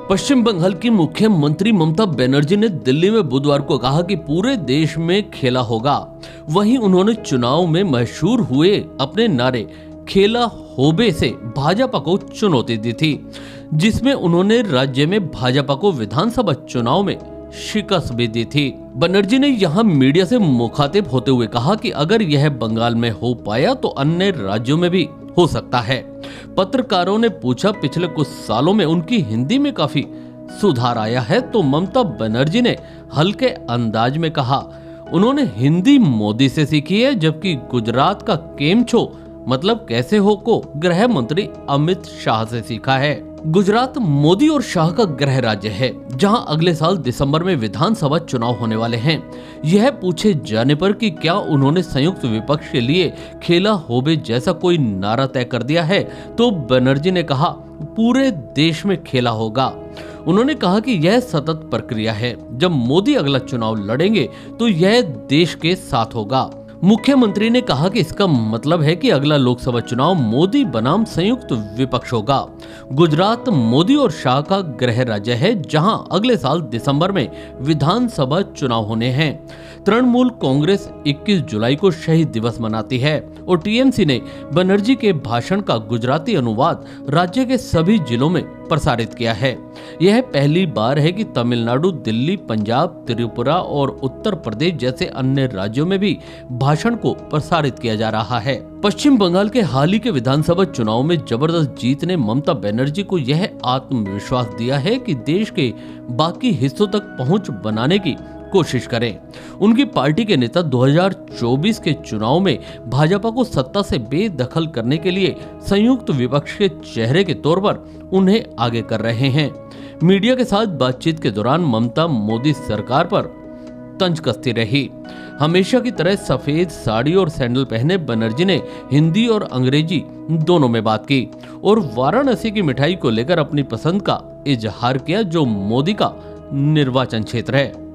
पश्चिम बंगाल की मुख्यमंत्री ममता बनर्जी ने दिल्ली में बुधवार को कहा कि पूरे देश में खेला होगा। वहीं उन्होंने चुनाव में मशहूर हुए अपने नारे खेला होबे से भाजपा को चुनौती दी थी, जिसमें उन्होंने राज्य में भाजपा को विधानसभा चुनाव में शिकस्त भी दी थी। बनर्जी ने यहां मीडिया से मुखातिब होते हुए कहा कि अगर यह बंगाल में हो पाया तो अन्य राज्यों में भी हो सकता है। पत्रकारों ने पूछा, पिछले कुछ सालों में उनकी हिंदी में काफी सुधार आया है, तो ममता बनर्जी ने हल्के अंदाज में कहा, उन्होंने हिंदी मोदी से सीखी है, जबकि गुजरात का केम छो मतलब कैसे हो को गृह मंत्री अमित शाह से सीखा है। गुजरात मोदी और शाह का गृह राज्य है, जहां अगले साल दिसंबर में विधानसभा चुनाव होने वाले हैं। यह पूछे जाने पर कि क्या उन्होंने संयुक्त विपक्ष के लिए खेला होबे जैसा कोई नारा तय कर दिया है, तो बनर्जी ने कहा पूरे देश में खेला होगा। उन्होंने कहा कि यह सतत प्रक्रिया है, जब मोदी अगला चुनाव लड़ेंगे तो यह देश के साथ होगा। मुख्यमंत्री ने कहा कि इसका मतलब है कि अगला लोकसभा चुनाव मोदी बनाम संयुक्त विपक्ष होगा। गुजरात मोदी और शाह का गृह राज्य है, जहां अगले साल दिसंबर में विधानसभा चुनाव होने हैं। तृणमूल कांग्रेस 21 जुलाई को शहीद दिवस मनाती है और टीएमसी ने बनर्जी के भाषण का गुजराती अनुवाद राज्य के सभी जिलों में प्रसारित किया है। यह पहली बार है कि तमिलनाडु, दिल्ली, पंजाब, त्रिपुरा और उत्तर प्रदेश जैसे अन्य राज्यों में भी भाषण को प्रसारित किया जा रहा है। पश्चिम बंगाल के हाल ही के विधानसभा चुनाव में जबरदस्त जीत ने ममता बनर्जी को यह आत्मविश्वास दिया है कि देश के बाकी हिस्सों तक पहुंच बनाने की कोशिश करें। उनकी पार्टी के नेता 2024 के चुनाव में भाजपा को सत्ता से बेदखल करने के लिए संयुक्त विपक्ष के चेहरे के तौर पर उन्हें आगे कर रहे हैं। मीडिया के साथ बातचीत के दौरान ममता मोदी सरकार पर तंज कसती रही। हमेशा की तरह सफेद साड़ी और सैंडल पहने बनर्जी ने हिंदी और अंग्रेजी दोनों में बात की और वाराणसी की मिठाई को लेकर अपनी पसंद का इजहार किया, जो मोदी का निर्वाचन क्षेत्र है।